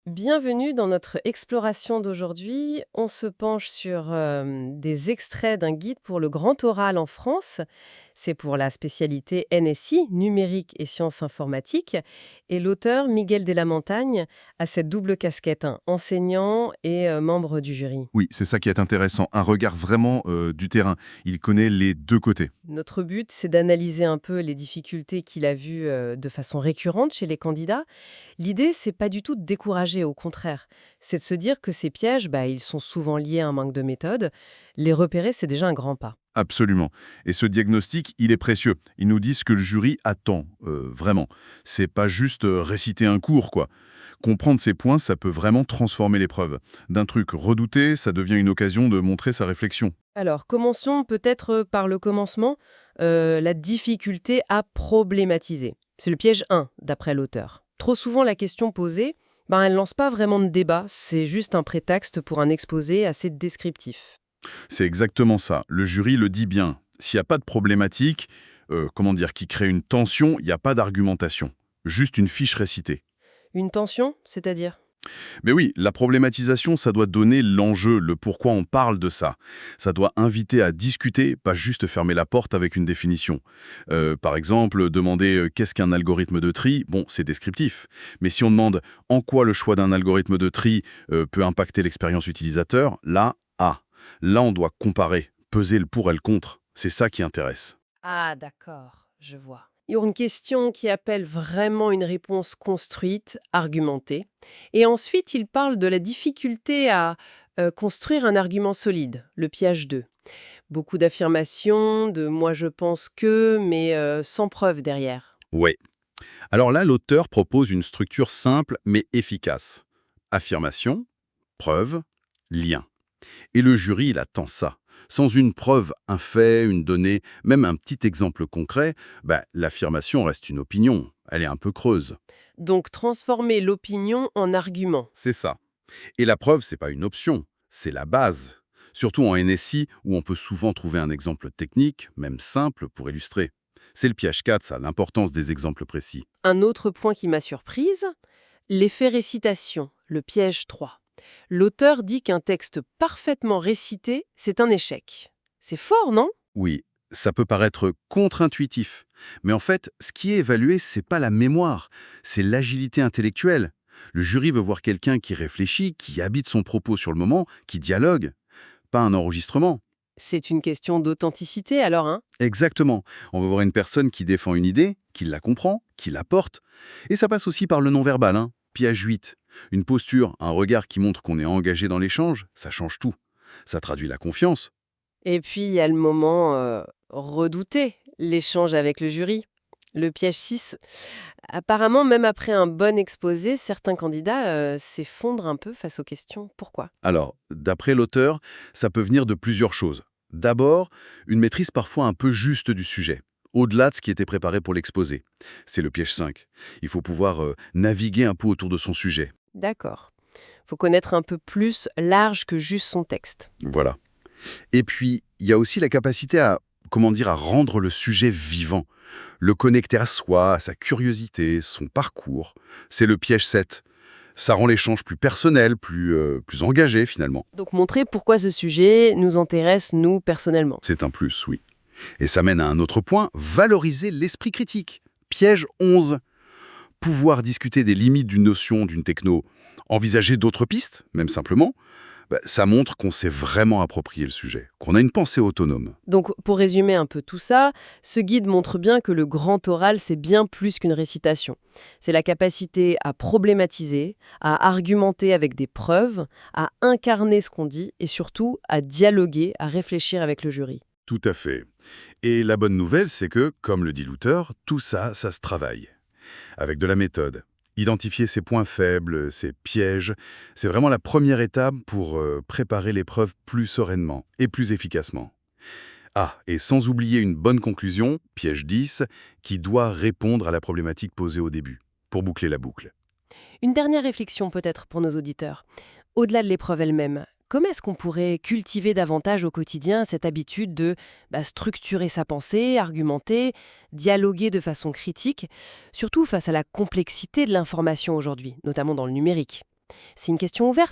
Bienvenue dans notre exploration d'aujourd'hui. On se penche sur des extraits d'un guide pour le grand oral en France. C'est pour la spécialité NSI, numérique et sciences informatiques. Et l'auteur, Miguel de la Montagne, a cette double casquette, hein, enseignant et membre du jury. Oui, c'est ça qui est intéressant, un regard vraiment du terrain. Il connaît les deux côtés. Notre but, c'est d'analyser un peu les difficultés qu'il a vues de façon récurrente chez les candidats. L'idée, c'est pas du tout de décourager, au contraire. C'est de se dire que ces pièges, ils sont souvent liés à un manque de méthode. Les repérer, c'est déjà un grand pas. Absolument. Et ce diagnostic, il est précieux. Il nous dit ce que le jury attend, vraiment. C'est pas juste réciter un cours, quoi. Comprendre ces points, ça peut vraiment transformer l'épreuve. D'un truc redouté, ça devient une occasion de montrer sa réflexion. Alors, commençons peut-être par le commencement, la difficulté à problématiser. C'est le piège 1, d'après l'auteur. Trop souvent, la question posée, elle lance pas vraiment de débat, c'est juste un prétexte pour un exposé assez descriptif. C'est exactement ça. Le jury le dit bien. S'il n'y a pas de problématique, qui crée une tension, il n'y a pas d'argumentation. Juste une fiche récitée. Une tension, c'est-à-dire? Mais oui, la problématisation, ça doit donner l'enjeu, le pourquoi on parle de ça. Ça doit inviter à discuter, pas juste fermer la porte avec une définition. Par exemple, demander qu'est-ce qu'un algorithme de tri, bon, c'est descriptif. Mais si on demande en quoi le choix d'un algorithme de tri peut impacter l'expérience utilisateur, là, on doit comparer, peser le pour et le contre. C'est ça qui intéresse. Ah, d'accord, je vois. Il y a une question qui appelle vraiment une réponse construite, argumentée. Et ensuite, il parle de la difficulté à construire un argument solide, le piège 2. Beaucoup d'affirmations, de moi je pense que, mais sans preuve derrière. Ouais. Alors là, l'auteur propose une structure simple mais efficace. Affirmation, preuve, lien. Et le jury, il attend ça. Sans une preuve, un fait, une donnée, même un petit exemple concret, l'affirmation reste une opinion. Elle est un peu creuse. Donc transformer l'opinion en argument. C'est ça. Et la preuve, c'est pas une option, c'est la base. Surtout en NSI, où on peut souvent trouver un exemple technique, même simple, pour illustrer. C'est le piège 4, ça, l'importance des exemples précis. Un autre point qui m'a surprise, l'effet récitation, le piège 3. L'auteur dit qu'un texte parfaitement récité, c'est un échec. C'est fort, non? Oui, ça peut paraître contre-intuitif. Mais en fait, ce qui est évalué, c'est pas la mémoire, c'est l'agilité intellectuelle. Le jury veut voir quelqu'un qui réfléchit, qui habite son propos sur le moment, qui dialogue, pas un enregistrement. C'est une question d'authenticité alors, hein? Exactement. On veut voir une personne qui défend une idée, qui la comprend, qui la porte. Et ça passe aussi par le non-verbal, hein. Piège 8. Une posture, un regard qui montre qu'on est engagé dans l'échange, ça change tout. Ça traduit la confiance. Et puis il y a le moment redouté, l'échange avec le jury. Le piège 6. Apparemment, même après un bon exposé, certains candidats s'effondrent un peu face aux questions. Pourquoi? Alors, d'après l'auteur, ça peut venir de plusieurs choses. D'abord, une maîtrise parfois un peu juste du sujet, au-delà de ce qui était préparé pour l'exposé. C'est le piège 5. Il faut pouvoir naviguer un peu autour de son sujet. D'accord. Faut connaître un peu plus large que juste son texte. Voilà. Et puis, il y a aussi la capacité à rendre le sujet vivant, le connecter à soi, à sa curiosité, son parcours. C'est le piège 7. Ça rend l'échange plus personnel, plus engagé finalement. Donc montrer pourquoi ce sujet nous intéresse, nous, personnellement. C'est un plus, oui. Et ça mène à un autre point, valoriser l'esprit critique. Piège 11. Pouvoir discuter des limites d'une notion, d'une techno, envisager d'autres pistes, même simplement, ça montre qu'on s'est vraiment approprié le sujet, qu'on a une pensée autonome. Donc, pour résumer un peu tout ça, ce guide montre bien que le grand oral, c'est bien plus qu'une récitation. C'est la capacité à problématiser, à argumenter avec des preuves, à incarner ce qu'on dit et surtout à dialoguer, à réfléchir avec le jury. Tout à fait. Et la bonne nouvelle, c'est que, comme le dit l'auteur, tout ça, ça se travaille. Avec de la méthode. Identifier ses points faibles, ses pièges, c'est vraiment la première étape pour préparer l'épreuve plus sereinement et plus efficacement. Ah, et sans oublier une bonne conclusion, piège 10, qui doit répondre à la problématique posée au début, pour boucler la boucle. Une dernière réflexion peut-être pour nos auditeurs. Au-delà de l'épreuve elle-même, comment est-ce qu'on pourrait cultiver davantage au quotidien cette habitude de structurer sa pensée, argumenter, dialoguer de façon critique, surtout face à la complexité de l'information aujourd'hui, notamment dans le numérique? C'est une question ouverte.